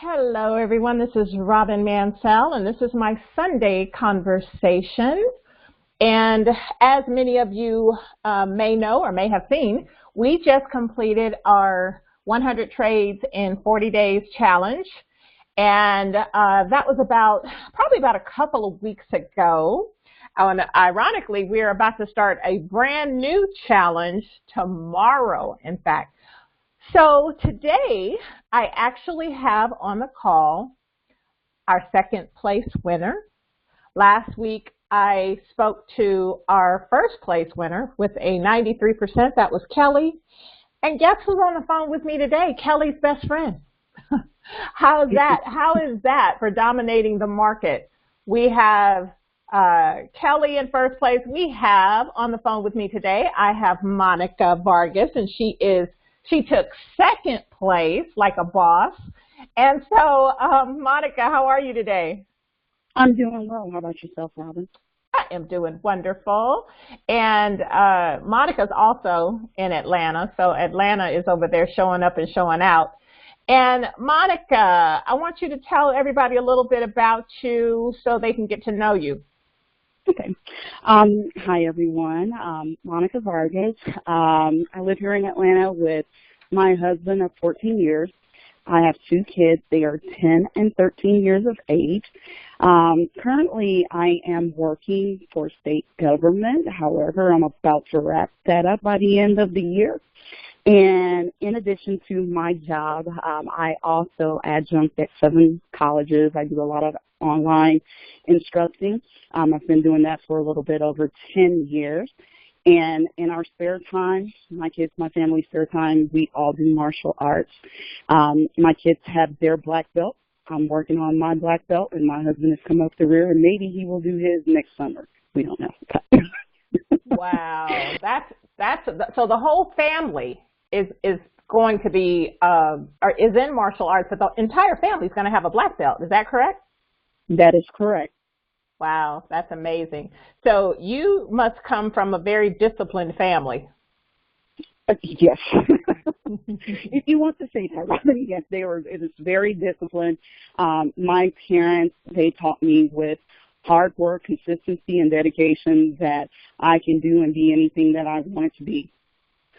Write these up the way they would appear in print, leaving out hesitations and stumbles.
Hello, everyone. This is Robyn Mancell, and this is my Sunday conversation. And as many of you may know or may have seen, we just completed our 100 Trades in 40 Days challenge. And that was probably about a couple of weeks ago. And ironically, we're about to start a brand new challenge tomorrow, in fact. So today, I actually have on the call our second place winner. Last week, I spoke to our first place winner with a 93%. That was Kelly. And guess who's on the phone with me today? Kelly's best friend. How's that? How is that for dominating the market? We have Kelly in first place. We have on the phone with me today, I have Monica Vargas, and she took second place like a boss. And so, Monica, how are you today? I'm doing well. How about yourself, Robyn? I am doing wonderful. And Monica's also in Atlanta. So Atlanta is over there showing up and showing out. And Monica, I want you to tell everybody a little bit about you so they can get to know you. Okay. Hi, everyone. Monica Vargas. I live here in Atlanta with my husband of 14 years. I have two kids. They are 10 and 13 years of age. Currently, I am working for state government. However, I'm about to wrap that up by the end of the year. And in addition to my job, I also adjunct at 7 colleges. I do a lot of online instructing. I've been doing that for a little bit over 10 years. And in our spare time, my kids, my family's spare time, we all do martial arts. My kids have their black belt. I'm working on my black belt, and my husband has come up the rear, and maybe he will do his next summer. We don't know. Wow, so the whole family is going to be or is in martial arts, but the entire family is going to have a black belt. Is that correct? That is correct. Wow, that's amazing. So you must come from a very disciplined family. Yes. If you want to say that, Robyn, yes, it is very disciplined. My parents, they taught me with hard work, consistency, and dedication that I can do and be anything that I wanted to be.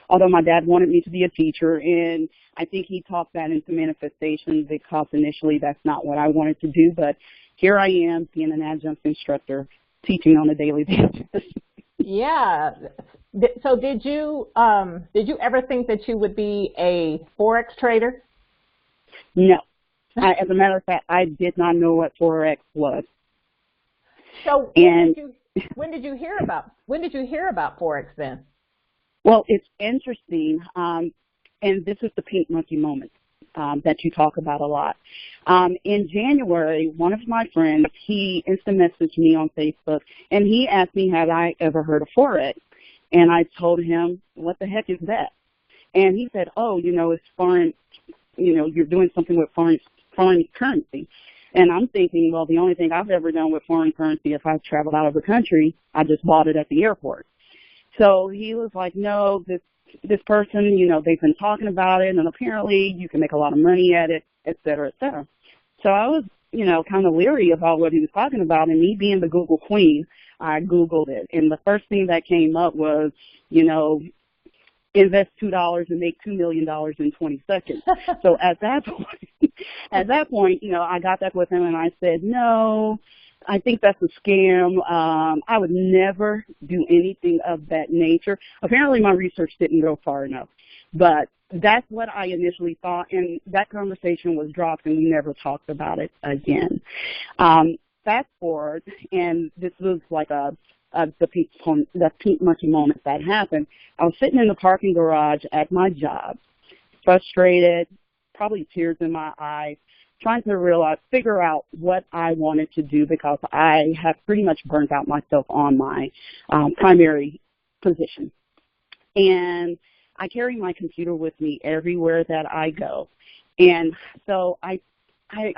Although my dad wanted me to be a teacher, and I think he talked that into manifestation because initially that's not what I wanted to do, but here I am being an adjunct instructor teaching on a daily basis. Yeah. So did you ever think that you would be a Forex trader? No. As a matter of fact, I did not know what Forex was. So when did you hear about Forex then? Well, it's interesting, and this is the pink monkey moment that you talk about a lot. In January, one of my friends, he instant messaged me on Facebook, and he asked me, had I ever heard of Forex? And I told him, what the heck is that? And he said, oh, it's foreign, you're doing something with foreign currency. And I'm thinking, well, the only thing I've ever done with foreign currency, if I've traveled out of the country, I just bought it at the airport. So he was like, no, this person, they've been talking about it, and apparently you can make a lot of money at it, et cetera, et cetera. So I was, kind of leery about what he was talking about, and me being the Google queen, I Googled it. And the first thing that came up was, invest $2 and make $2 million in 20 seconds. So at that point, I got back with him and I said, no, I think that's a scam. I would never do anything of that nature. Apparently my research didn't go far enough, but that's what I initially thought, and that conversation was dropped and we never talked about it again. Fast forward, and this was like the pink monkey moment that happened. I was sitting in the parking garage at my job, frustrated, probably tears in my eyes, trying to figure out what I wanted to do because I have pretty much burnt out myself on my primary position. And I carry my computer with me everywhere that I go. And so I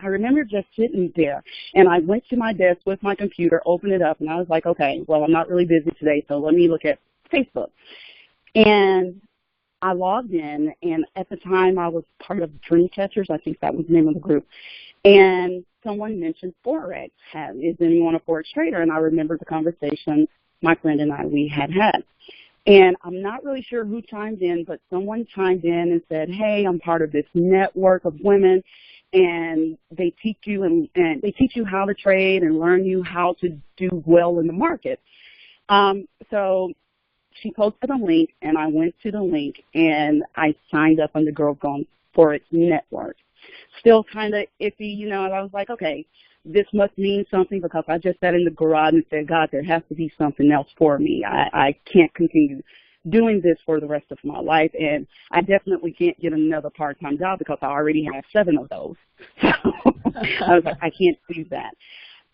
remember just sitting there, and I went to my desk with my computer, opened it up, and I was like, okay, well, I'm not really busy today, so let me look at Facebook. And I logged in, and at the time I was part of Dream Catchers. I think that was the name of the group. And someone mentioned Forex. Is anyone a Forex trader? And I remember the conversation my friend and we had had. And I'm not really sure who chimed in, but someone chimed in and said, hey, I'm part of this network of women, and they teach you and they teach you how to trade and learn you how to do well in the market. So she posted a link, and I went to the link, and I signed up on the Girls Gone Forex network. Still kind of iffy, you know, and I was like, okay, this must mean something, because I just sat in the garage and said, God, there has to be something else for me. I can't continue doing this for the rest of my life, and I definitely can't get another part-time job because I already have 7 of those. So I was like, I can't do that.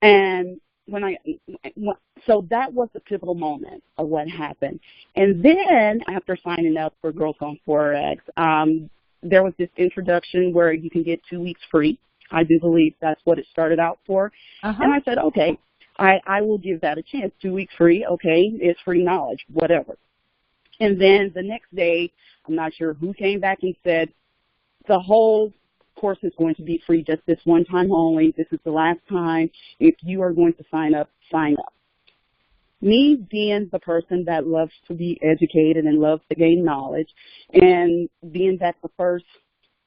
And so that was the pivotal moment of what happened. And then after signing up for Girls on Forex, there was this introduction where you can get 2 weeks free. I do believe that's what it started out for. And I said, okay, I will give that a chance. 2 weeks free, okay, it's free knowledge, whatever. And then the next day, I'm not sure who came back and said, the whole course is going to be free just this one time only. This is the last time. If you are going to sign up, sign up. Me being the person that loves to be educated and loves to gain knowledge, and being that the first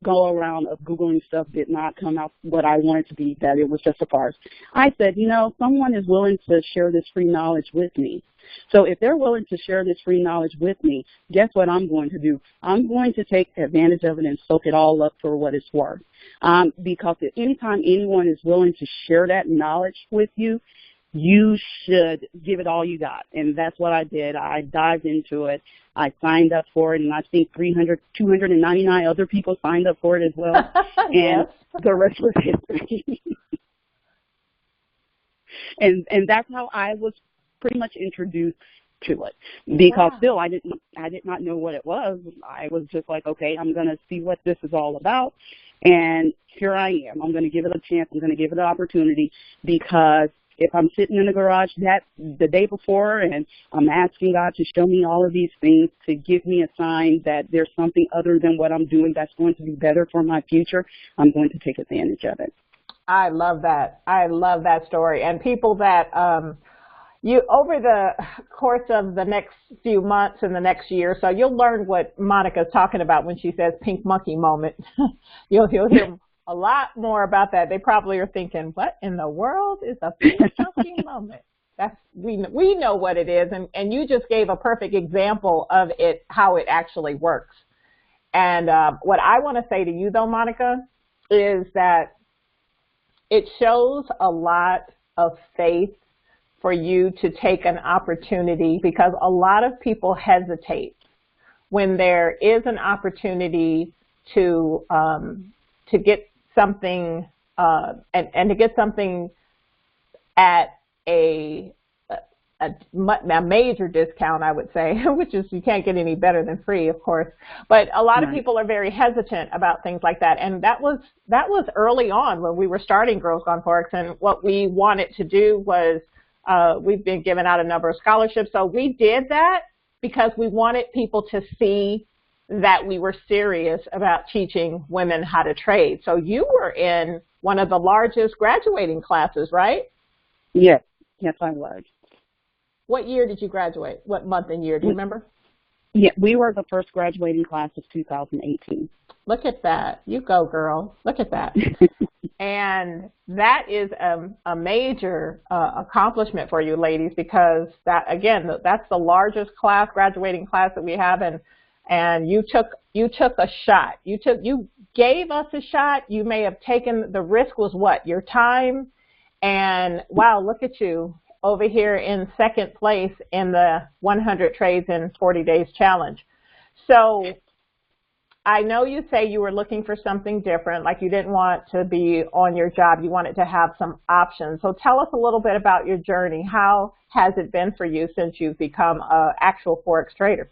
go around of Googling stuff did not come out what I wanted to be, that it was just a farce, I said, you know, someone is willing to share this free knowledge with me. So if they're willing to share this free knowledge with me, guess what I'm going to do? I'm going to take advantage of it and soak it all up for what it's worth. Because anytime anyone is willing to share that knowledge with you, you should give it all you got. And that's what I did. I dived into it. I signed up for it, and I think 299 other people signed up for it as well. And the rest was history. and that's how I was pretty much introduced to it. Because still I did not know what it was. I was just like, okay, I'm going to see what this is all about. And here I am. I'm going to give it a chance. I'm going to give it an opportunity, because if I'm sitting in the garage the day before and I'm asking God to show me all of these things, to give me a sign that there's something other than what I'm doing that's going to be better for my future, I'm going to take advantage of it. I love that. I love that story. And people that you, over the course of the next few months and the next year, so you'll learn what Monica's talking about when she says pink monkey moment. You'll hear a lot more about that. They probably are thinking, what in the world is a pink monkey moment? We know what it is, and you just gave a perfect example of it, how it actually works. And what I want to say to you, though, Monica, is that it shows a lot of faith for you to take an opportunity, because a lot of people hesitate when there is an opportunity to get something and to get something at a major discount, I would say, which is, you can't get any better than free, of course. But a lot of people are very hesitant about things like that. And that was early on when we were starting Girls Gone Forex. And what we wanted to do was, we've been giving out a number of scholarships. So we did that because we wanted people to see that we were serious about teaching women how to trade. So you were in one of the largest graduating classes, right? Yes, I was. What year did you graduate? What month and year? Do you remember? Yeah, we were the first graduating class of 2018. Look at that. You go, girl. Look at that. And that is a major accomplishment for you ladies, because that, again, that's the largest class, graduating class that we have, and you took a shot. You gave us a shot. You may have taken, the risk was what? Your time. And wow, look at you over here in second place in the 100 Trades in 40 Days Challenge. So I know you say you were looking for something different, like you didn't want to be on your job. You wanted to have some options. So tell us a little bit about your journey. How has it been for you since you've become an actual Forex trader?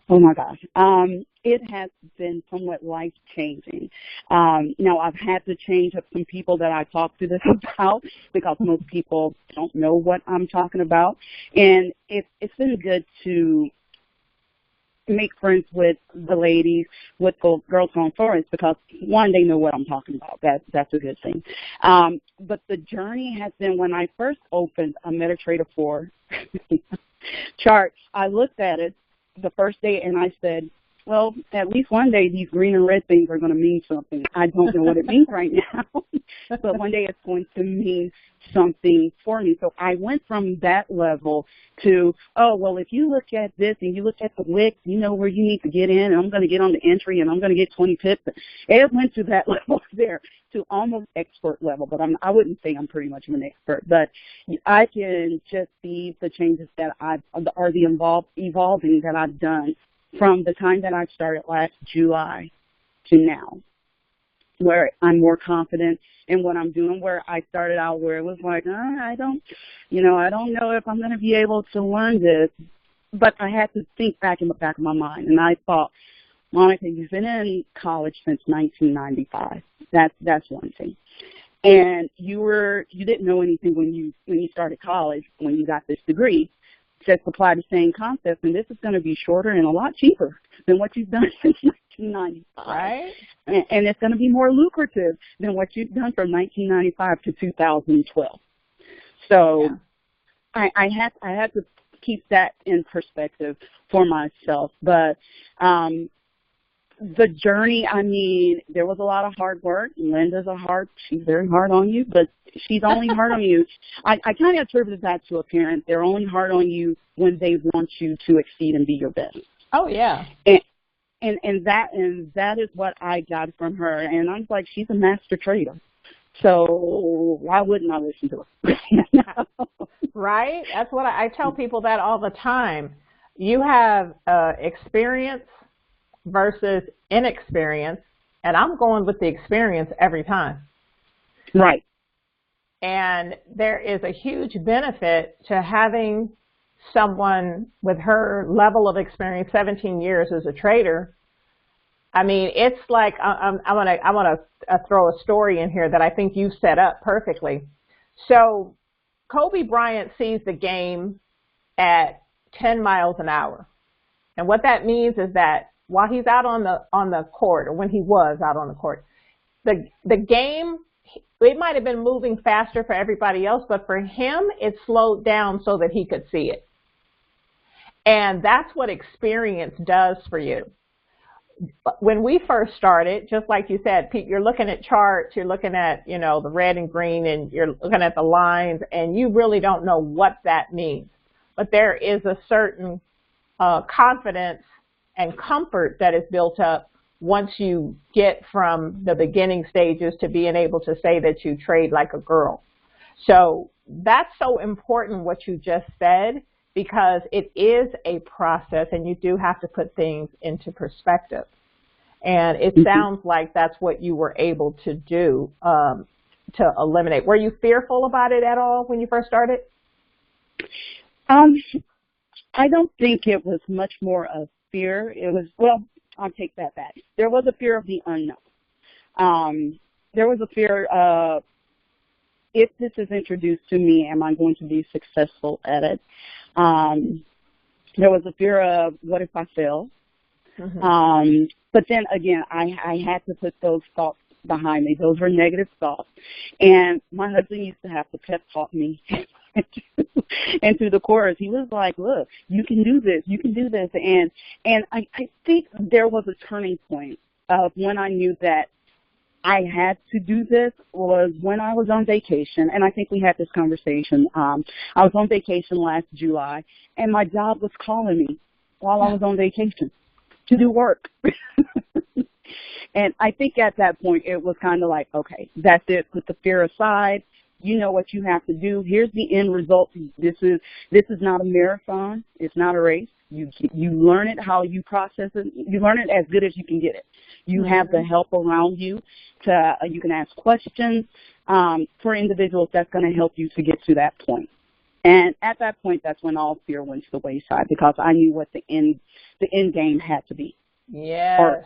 Oh, my gosh. It has been somewhat life-changing. Now, I've had to change up some people that I talk to this about, because most people don't know what I'm talking about. And it's been good to make friends with the ladies, with the girls on Forex, because one, they know what I'm talking about. That's a good thing. But the journey has been when I first opened a MetaTrader 4 chart. I looked at it the first day and I said, well, at least one day these green and red things are going to mean something. I don't know what it means right now, but one day it's going to mean something for me. So I went from that level to, oh, well, if you look at this and you look at the wick, you know where you need to get in, and I'm going to get on the entry and I'm going to get 20 pips. It went to that level there, to almost expert level, but I wouldn't say I'm pretty much of an expert, but I can just see the changes that evolving that I've done from the time that I started last July to now, where I'm more confident in what I'm doing, where I started out where it was like, I don't know if I'm going to be able to learn this, but I had to think back in the back of my mind, and I thought, Monica, you've been in college since 1995. That's one thing. And you didn't know anything when you started college, when you got this degree. Just apply the same concept, and this is going to be shorter and a lot cheaper than what you've done since 1995. Right. And it's going to be more lucrative than what you've done from 1995 to 2012. So yeah. I had to keep that in perspective for myself. But the journey, I mean, there was a lot of hard work. She's very hard on you, but she's only hard on you. I kind of attribute that to a parent. They're only hard on you when they want you to exceed and be your best. Oh, yeah. And that is what I got from her. And I was like, she's a master trader. So why wouldn't I listen to her? Right? That's what I tell people that all the time. You have experience versus inexperience, and I'm going with the experience every time. Right. And there is a huge benefit to having someone with her level of experience, 17 years as a trader. I mean, it's like I want to throw a story in here that I think you set up perfectly. So Kobe Bryant sees the game at 10 miles an hour. And what that means is that while he's out on the court, or when he was out on the court, the game, it might have been moving faster for everybody else, but for him, it slowed down so that he could see it. And that's what experience does for you. When we first started, just like you said, Pete, you're looking at charts, you're looking at, the red and green, and you're looking at the lines, and you really don't know what that means. But there is a certain confidence and comfort that is built up once you get from the beginning stages to being able to say that you trade like a girl. So that's so important what you just said, because it is a process and you do have to put things into perspective. And it sounds like that's what you were able to do to eliminate. Were you fearful about it at all when you first started? I don't think it was much more of fear. It was, well, I'll take that back. There was a fear of the unknown. There was a fear of, if this is introduced to me, am I going to be successful at it? There was a fear of, what if I fail? But then again, I had to put those thoughts behind me. Those were negative thoughts. And my husband used to have to pep talk me and through the course. He was like, look, you can do this, you can do this. And I think there was a turning point of when I knew that I had to do this was when I was on vacation, and I think we had this conversation. I was on vacation last July, and my job was calling me while I was on vacation to do work. And I think at that point it was kind of like, okay, that's it. Put the fear aside. You know what you have to do. Here's the end result. This is not a marathon. It's not a race. You learn it, how you process it. You learn it as good as you can get it. You have the help around you. You can ask questions for individuals that's going to help you to get to that point. And at that point, that's when all fear went to the wayside, because I knew what the end game had to be. Yes.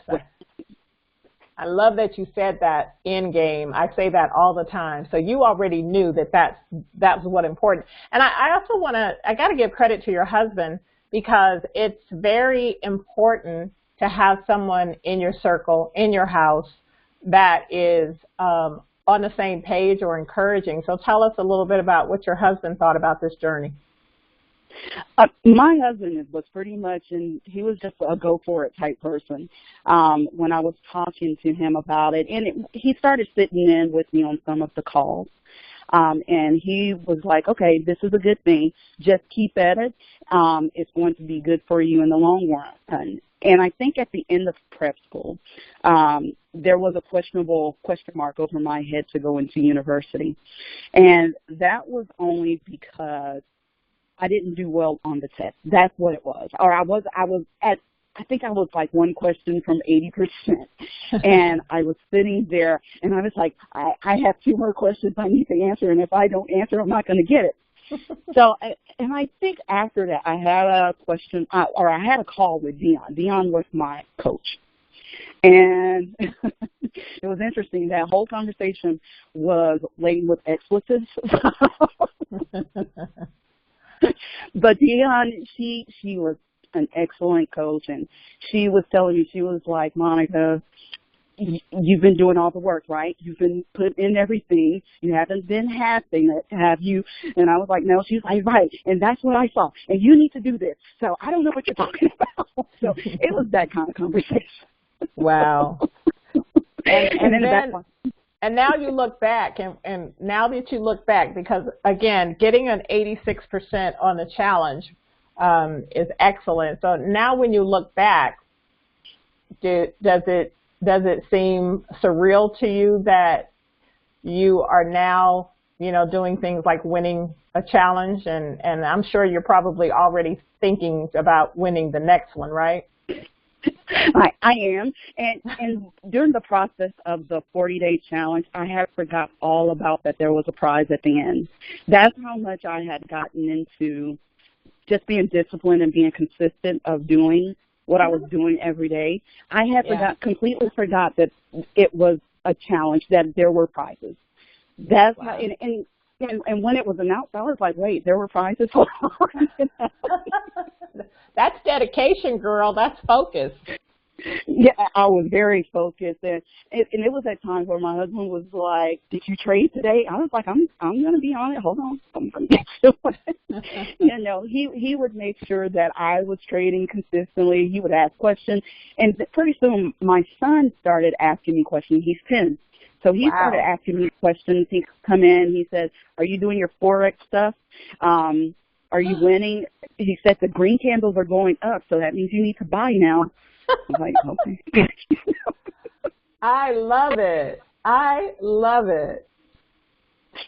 I love that you said that, end game. I say that all the time. So you already knew that was what important. And I also I got to give credit to your husband, because it's very important to have someone in your circle, in your house, that is on the same page or encouraging. So tell us a little bit about what your husband thought about this journey. My husband was pretty much, and he was just a go-for-it type person when I was talking to him about it. And he started sitting in with me on some of the calls. And he was like, okay, this is a good thing. Just keep at it. It's going to be good for you in the long run. And I think at the end of prep school, there was a questionable question mark over my head to go into university. And that was only because I didn't do well on the test. That's what it was. Or I think I was like one question from 80%. And I was sitting there and I was like, I have 2 more questions I need to answer. And if I don't answer, I'm not going to get it. So, and I think after that, I had a question, or I had a call with Dion. Dion was my coach. And it was interesting. That whole conversation was laden with expletives. But Dion, she was an excellent coach, and she was telling me, she was like, Monica, you've been doing all the work, right? You've been putting in everything. You haven't been half-ing it, have you? And I was like, no. She's like, right, and that's what I saw. And you need to do this. So I don't know what you're talking about. So it was that kind of conversation. Wow. And now you look back, and now that you look back, because, again, getting an 86% on the challenge is excellent. So now when you look back, does it seem surreal to you that you are now, doing things like winning a challenge? And I'm sure you're probably already thinking about winning the next one, right? I am, and during the process of the 40-day challenge, I had forgot all about that there was a prize at the end. That's how much I had gotten into just being disciplined and being consistent of doing what I was doing every day. I had completely forgot that it was a challenge, that there were prizes. That's how, and when it was announced, I was like, wait, there were prizes? That's dedication, girl. That's focus. Yeah, I was very focused, and it was at times where my husband was like, "Did you trade today?" I was like, "I'm going to be on it. Hold on, I'm going to get to it." He would make sure that I was trading consistently. He would ask questions, and pretty soon my son started asking me questions. He's 10. So he started asking me questions. He'd come in. He said, "Are you doing your Forex stuff? Are you winning?" He said, "The green candles are going up, so that means you need to buy now." I was like, okay. I love it. I love it.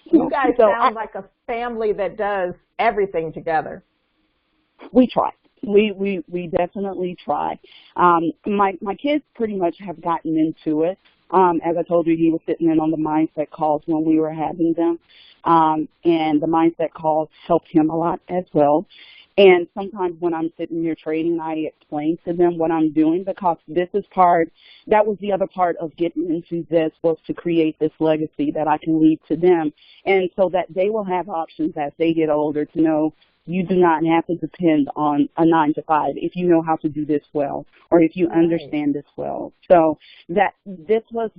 You guys sound like a family that does everything together. We try. We definitely try. My kids pretty much have gotten into it. As I told you, he was sitting in on the mindset calls when we were having them. And the mindset calls helped him a lot as well. And sometimes when I'm sitting here trading, I explain to them what I'm doing, because that was the other part of getting into this, was to create this legacy that I can leave to them. And so that they will have options as they get older to know you do not have to depend on a 9-to-5 if you know how to do this well, or if you understand this well. So this was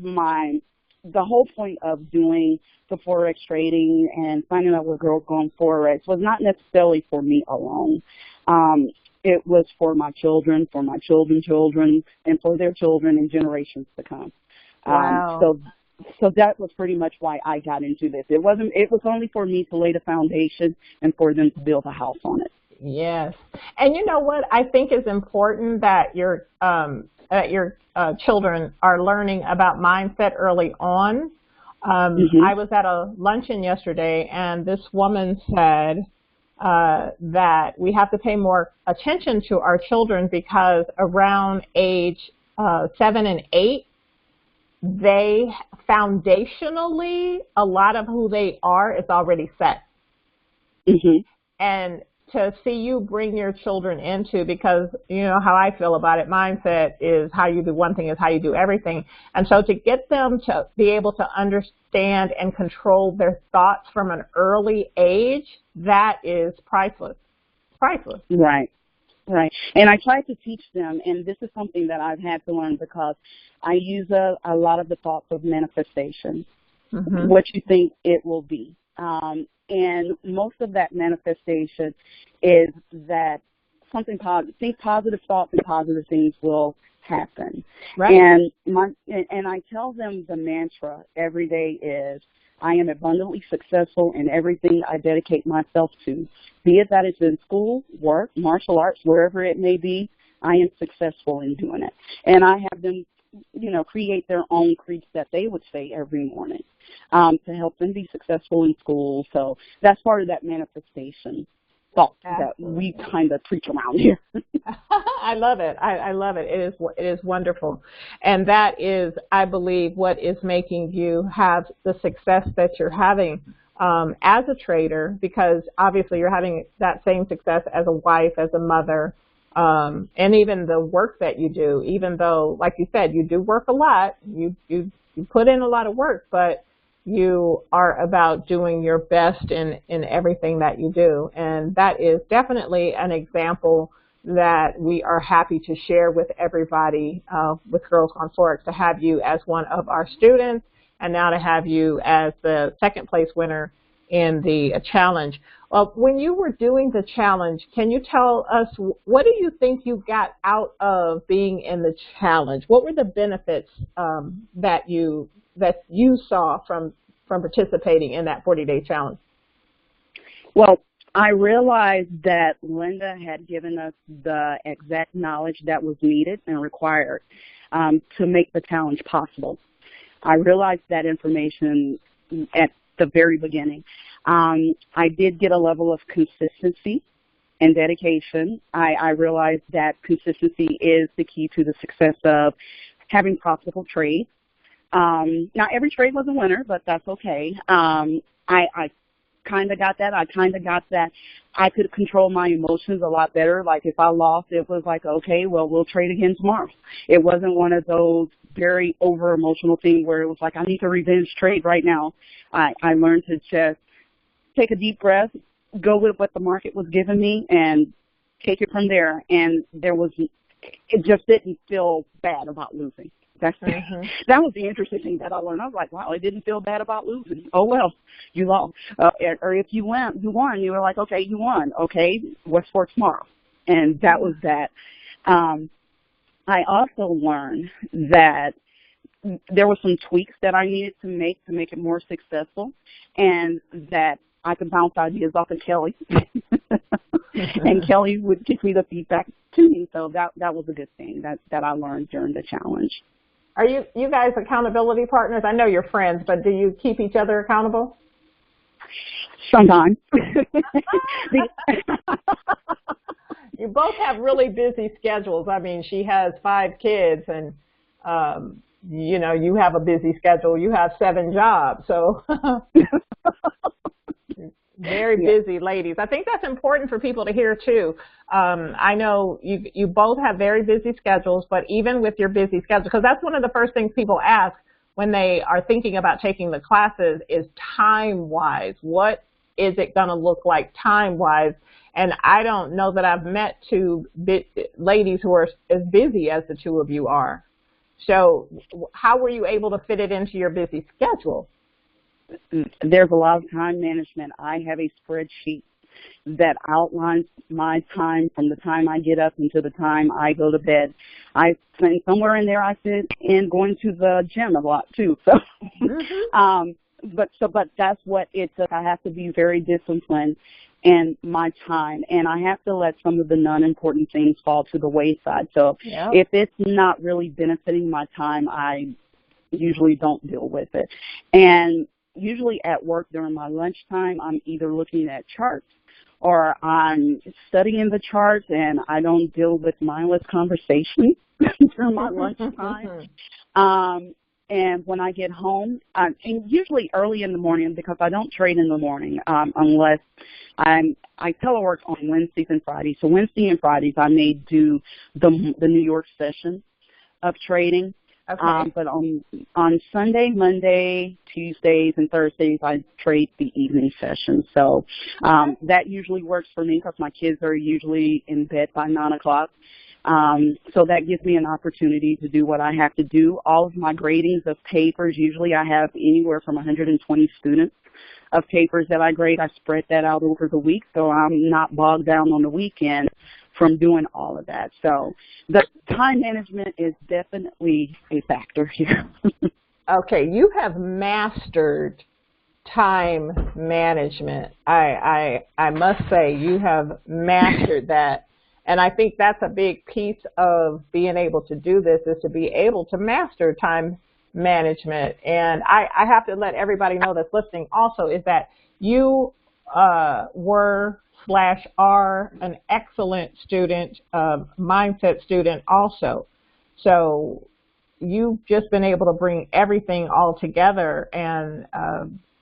the whole point of doing the Forex trading and finding out what girls go on Forex was not necessarily for me alone. It was for my children, for my children's children, and for their children and generations to come. Wow. So that was pretty much why I got into this. It was only for me to lay the foundation and for them to build a house on it. Yes. And you know what I think is important, that your children are learning about mindset early on. I was at a luncheon yesterday, and this woman said that we have to pay more attention to our children, because around age 7 and 8, they foundationally, a lot of who they are is already set. And to see you bring your children into, because you know how I feel about it, mindset is how you do one thing is how you do everything. And so to get them to be able to understand and control their thoughts from an early age, that is priceless. Priceless. Right. Right. And I try to teach them, and this is something that I've had to learn because I use a lot of the thoughts of manifestation, what you think it will be. And most of that manifestation is that something positive, think positive thoughts and positive things will happen. Right. And I tell them the mantra every day is, I am abundantly successful in everything I dedicate myself to. Be it that it's in school, work, martial arts, wherever it may be, I am successful in doing it. And I have them, create their own creeds that they would say every morning to help them be successful in school. So that's part of that manifestation thought that we kind of preach around here. I love it. I love it. It is wonderful. And that is, I believe, what is making you have the success that you're having as a trader, because obviously you're having that same success as a wife, as a mother, and even the work that you do, even though, like you said, you do work a lot, you put in a lot of work, but you are about doing your best in everything that you do. And that is definitely an example that we are happy to share with everybody with Girls on Forex, to have you as one of our students, and now to have you as the second place winner in the challenge. Well, when you were doing the challenge, can you tell us, what do you think you got out of being in the challenge? What were the benefits that you saw from participating in that 40-day challenge? Well, I realized that Linda had given us the exact knowledge that was needed and required to make the challenge possible. I realized that information at the very beginning. I did get a level of consistency and dedication. I realized that consistency is the key to the success of having profitable trades. Not every trade was a winner, but that's okay. I kind of got that. I could control my emotions a lot better. Like if I lost, it was like, okay, well, we'll trade again tomorrow. It wasn't one of those very over emotional things where it was like, I need to revenge trade right now. I learned to just take a deep breath, go with what the market was giving me, and take it from there. And it just didn't feel bad about losing. That was the interesting thing that I learned. I was like, wow, I didn't feel bad about losing. Oh, well, you lost. Or if you won, you were like, okay, you won. Okay, what's for tomorrow? And that was that. I also learned that there were some tweaks that I needed to make it more successful, and that I could bounce ideas off of Kelly. And Kelly would give me the feedback to me. So that was a good thing that I learned during the challenge. Are you guys accountability partners? I know you're friends, but do you keep each other accountable? Sometimes. You both have really busy schedules. I mean, she has 5 kids, and you have a busy schedule. You have 7 jobs, so very busy ladies. I think that's important for people to hear too. I know you both have very busy schedules, but even with your busy schedule, because that's one of the first things people ask when they are thinking about taking the classes is time-wise. What is it going to look like time-wise? And I don't know that I've met 2 ladies who are as busy as the 2 of you are. So how were you able to fit it into your busy schedule? There's a lot of time management. I have a spreadsheet that outlines my time from the time I get up until the time I go to bed. I think somewhere in there I fit in going to the gym a lot too. So, but that's what it took. I have to be very disciplined in my time, and I have to let some of the non-important things fall to the wayside. So if it's not really benefiting my time, I usually don't deal with it. And usually at work during my lunchtime, I'm either looking at charts or I'm studying the charts, and I don't deal with mindless conversation during my lunchtime. And when I get home, and usually early in the morning, because I don't trade in the morning unless I telework on Wednesdays and Fridays. So Wednesday and Fridays I may do the New York session of trading. Okay. But on Sunday, Monday, Tuesdays, and Thursdays, I trade the evening session. So that usually works for me because my kids are usually in bed by 9 o'clock. So that gives me an opportunity to do what I have to do. All of my gradings of papers, usually I have anywhere from 120 students of papers that I grade. I spread that out over the week, so I'm not bogged down on the weekend from doing all of that. So the time management is definitely a factor here. Okay, you have mastered time management. I must say you have mastered that. And I think that's a big piece of being able to do this, is to be able to master time management. And I have to let everybody know that's listening also is that you were/are an excellent student, mindset student also. So you've just been able to bring everything all together, and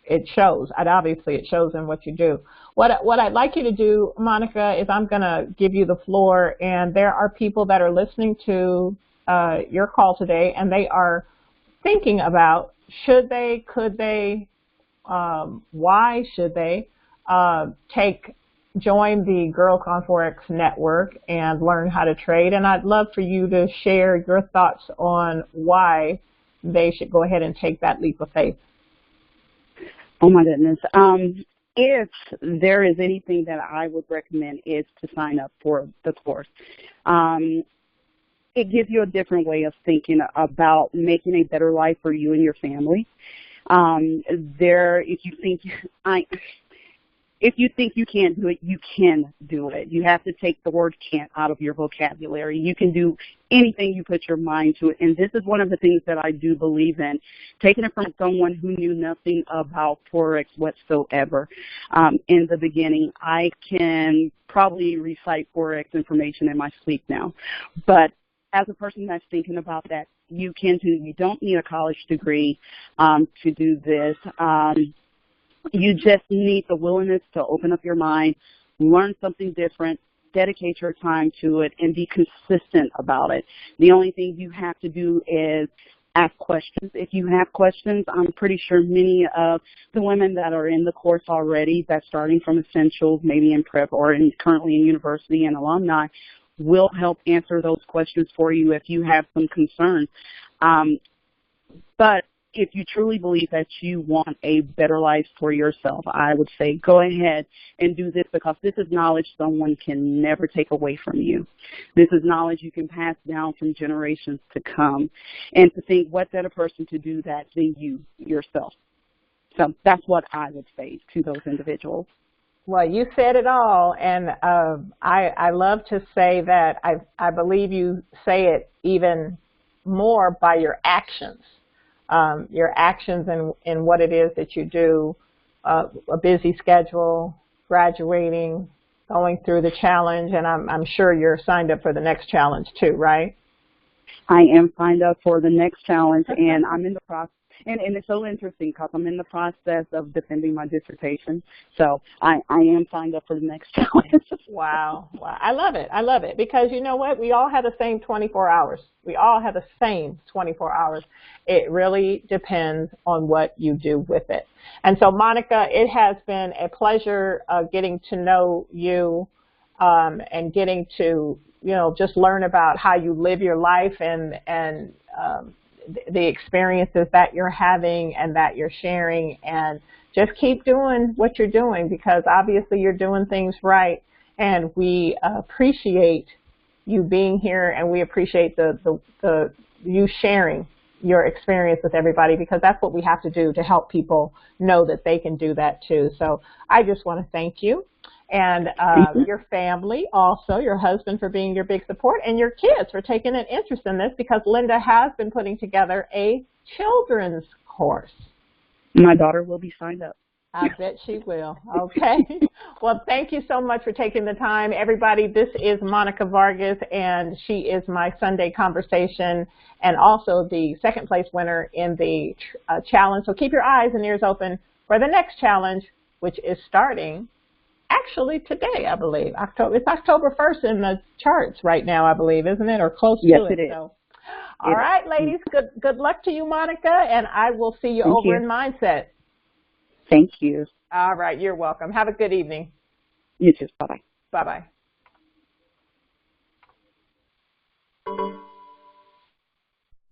it shows. And obviously it shows in what you do. What I'd like you to do, Monica, is I'm going to give you the floor, and there are people that are listening to your call today, and they are thinking about should they, could they, why should they join the Girls on Forex network and learn how to trade. And I'd love for you to share your thoughts on why they should go ahead and take that leap of faith. Oh my goodness. If there is anything that I would recommend is to sign up for the course. It gives you a different way of thinking about making a better life for you and your family. If you think you can't do it, you can do it. You have to take the word can't out of your vocabulary. You can do anything you put your mind to it. And this is one of the things that I do believe in, taking it from someone who knew nothing about Forex whatsoever. In the beginning, I can probably recite Forex information in my sleep now. But as a person that's thinking about that, you can do. You don't need a college degree to do this. You just need the willingness to open up your mind, learn something different, dedicate your time to it, and be consistent about it. The only thing you have to do is ask questions. If you have questions, I'm pretty sure many of the women that are in the course already, that's starting from essentials, maybe in prep or currently in university and alumni, will help answer those questions for you if you have some concerns. But if you truly believe that you want a better life for yourself, I would say go ahead and do this, because this is knowledge someone can never take away from you. This is knowledge you can pass down from generations to come. And to think, what better person to do that than you yourself? So that's what I would say to those individuals. Well, you said it all, and I love to say that I believe you say it even more by your actions. Your actions and what it is that you do, a busy schedule, graduating, going through the challenge, and I'm sure you're signed up for the next challenge too, right? I am signed up for the next challenge, and I'm in the process. And it's so interesting because I'm in the process of defending my dissertation. So I am signed up for the next challenge. Wow. I love it. I love it. Because you know what? We all have the same 24 hours. We all have the same 24 hours. It really depends on what you do with it. And so, Monica, it has been a pleasure getting to know you and getting to, just learn about how you live your life and the experiences that you're having and that you're sharing, and just keep doing what you're doing, because obviously you're doing things right, and we appreciate you being here, and we appreciate you sharing your experience with everybody, because that's what we have to do to help people know that they can do that too. So I just want to thank you. And your family also, your husband for being your big support, and your kids for taking an interest in this, because Linda has been putting together a children's course. My daughter will be signed up. I bet she will. Okay. Well, thank you so much for taking the time. Everybody, this is Monica Vargas, and she is my Sunday conversation and also the second place winner in the challenge. So keep your eyes and ears open for the next challenge, which is starting actually today, I believe. It's October 1st in the charts right now, I believe, isn't it? Or close to it. Yes, it is. So, All right, ladies, good luck to you, Monica, and I will see you over in Mindset. Thank you. All right, you're welcome. Have a good evening. You too. Bye-bye. Bye-bye.